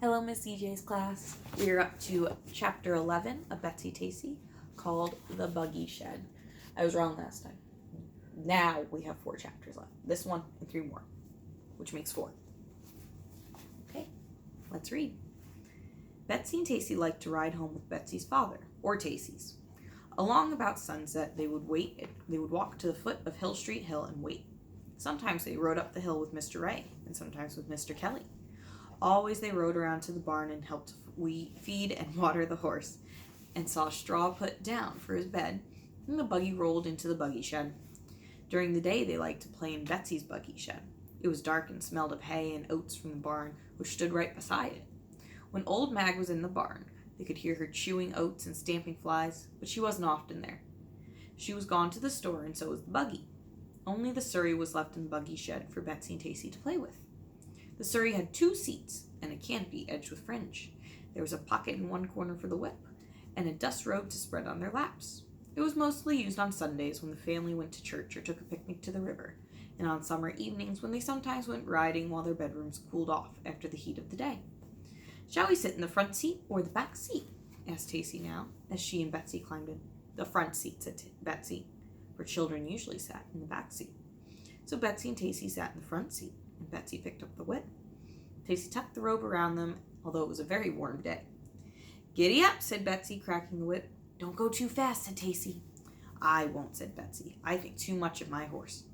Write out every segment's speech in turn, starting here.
Hello, Miss CJ's class. We're up to chapter 11 of Betsy-Tacy called The Buggy Shed. I was wrong last time. Now we have 4 chapters left. This one and 3 more, which makes 4. Okay, let's read. Betsy and Tacy liked to ride home with Betsy's father, or Tacy's. Along about sunset, they would walk to the foot of Hill Street Hill and wait. Sometimes they rode up the hill with Mr. Ray, and sometimes with Mr. Kelly. Always they rode around to the barn and helped feed and water the horse, and saw straw put down for his bed, and the buggy rolled into the buggy shed. During the day they liked to play in Betsy's buggy shed. It was dark and smelled of hay and oats from the barn, which stood right beside it. When old Mag was in the barn, they could hear her chewing oats and stamping flies, but she wasn't often there. She was gone to the store, and so was the buggy. Only the surrey was left in the buggy shed for Betsy and Tacy to play with. The surrey had 2 seats and a canopy edged with fringe. There was a pocket in one corner for the whip, and a dust robe to spread on their laps. It was mostly used on Sundays when the family went to church or took a picnic to the river, and on summer evenings when they sometimes went riding while their bedrooms cooled off after the heat of the day. "Shall we sit in the front seat or the back seat?" asked Tacy now, as she and Betsy climbed in. "The front seat," said Betsy, for children usually sat in the back seat. So Betsy and Tacy sat in the front seat, and Betsy picked up the whip. Tacy tucked the robe around them, although it was a very warm day. "Giddy up," said Betsy, cracking the whip. "Don't go too fast," said Tacy. "I won't," said Betsy. "I think too much of my horse."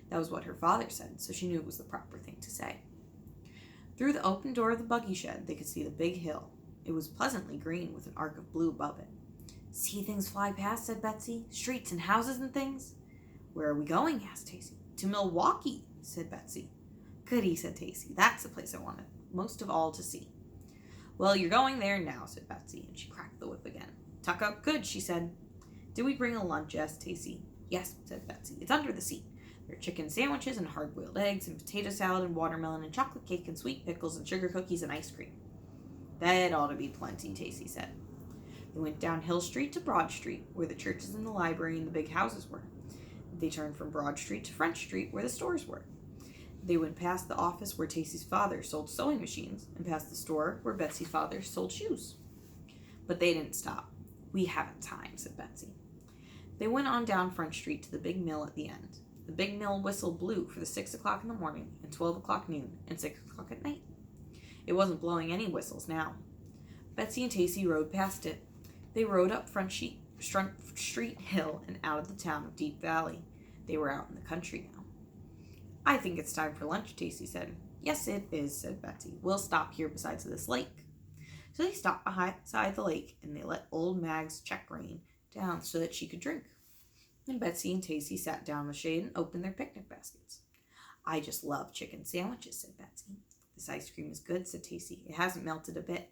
That was what her father said, so she knew it was the proper thing to say. Through the open door of the buggy shed, they could see the big hill. It was pleasantly green with an arc of blue above it. "See things fly past," said Betsy. "Streets and houses and things." "Where are we going?" asked Tacy. "To Milwaukee," said Betsy. "Goody," said Tacy. "That's the place I wanted most of all to see." "Well, you're going there now," said Betsy, and she cracked the whip again. "Tuck up good," she said. "Did we bring a lunch?" asked Tacy. "Yes," said Betsy. "It's under the seat. There are chicken sandwiches and hard-boiled eggs and potato salad and watermelon and chocolate cake and sweet pickles and sugar cookies and ice cream." "That ought to be plenty," Tacy said. They went down Hill Street to Broad Street, where the churches and the library and the big houses were. They turned from Broad Street to Front Street, where the stores were. They went past the office where Tacy's father sold sewing machines, and past the store where Betsy's father sold shoes. But they didn't stop. "We haven't time," said Betsy. They went on down Front Street to the big mill at the end. The big mill whistle blew for the 6 o'clock in the morning, and 12 o'clock noon, and 6 o'clock at night. It wasn't blowing any whistles now. Betsy and Tacy rode past it. They rode up Front Street Hill and out of the town of Deep Valley. They were out in the country now. "I think it's time for lunch," Tacy said. "Yes, it is," said Betsy. "We'll stop here beside this lake." So they stopped beside the lake, and they let old Mag's check rein down so that she could drink. And Betsy and Tacy sat down in the shade and opened their picnic baskets. "I just love chicken sandwiches," said Betsy. "This ice cream is good," said Tacy. "It hasn't melted a bit."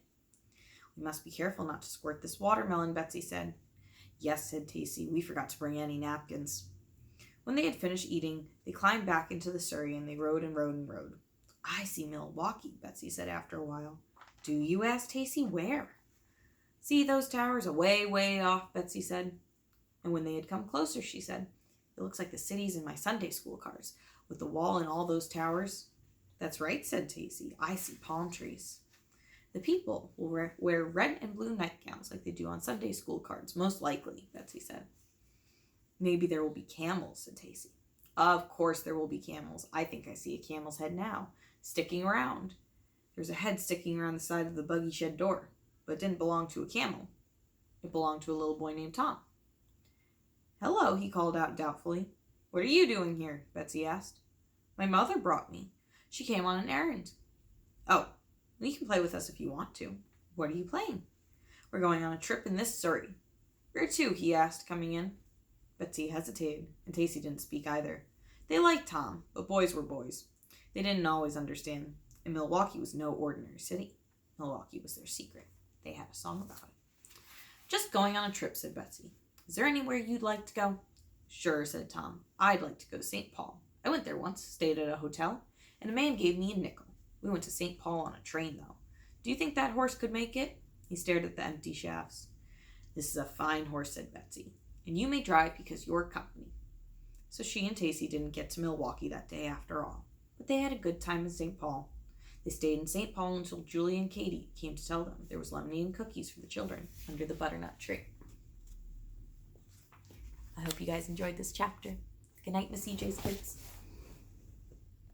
"We must be careful not to squirt this watermelon," Betsy said. "Yes," said Tacy. "We forgot to bring any napkins." When they had finished eating, they climbed back into the surrey, and they rode and rode and rode. "I see Milwaukee," Betsy said after a while. "Do you?" asked Tacy. "Where?" "See those towers away, way off," Betsy said. And when they had come closer, she said, "It looks like the cities in my Sunday school cars, with the wall and all those towers." "That's right," said Tacy. "I see palm trees." "The people will wear red and blue nightgowns like they do on Sunday school cards, most likely," Betsy said. "Maybe there will be camels," said Tacy. "Of course there will be camels. I think I see a camel's head now, sticking around. There's a head sticking around the side of the buggy shed door, but it didn't belong to a camel. It belonged to a little boy named Tom." "Hello," he called out doubtfully. "What are you doing here?" Betsy asked. "My mother brought me. She came on an errand." "Oh, well, you can play with us if you want to." "What are you playing?" "We're going on a trip in this surrey." "Where to?" he asked, coming in. Betsy hesitated, and Tacy didn't speak either. They liked Tom, but boys were boys. They didn't always understand, and Milwaukee was no ordinary city. Milwaukee was their secret. They had a song about it. "Just going on a trip," said Betsy. "Is there anywhere you'd like to go?" "Sure," said Tom. "I'd like to go to St. Paul. I went there once, stayed at a hotel, and a man gave me a nickel. We went to St. Paul on a train, though. Do you think that horse could make it?" He stared at the empty shafts. "This is a fine horse," said Betsy, "and you may drive because you're company." So she and Tacy didn't get to Milwaukee that day after all, but they had a good time in St. Paul. They stayed in St. Paul until Julie and Katie came to tell them there was lemonade and cookies for the children under the butternut tree. I hope you guys enjoyed this chapter. Good night, Miss EJ's kids.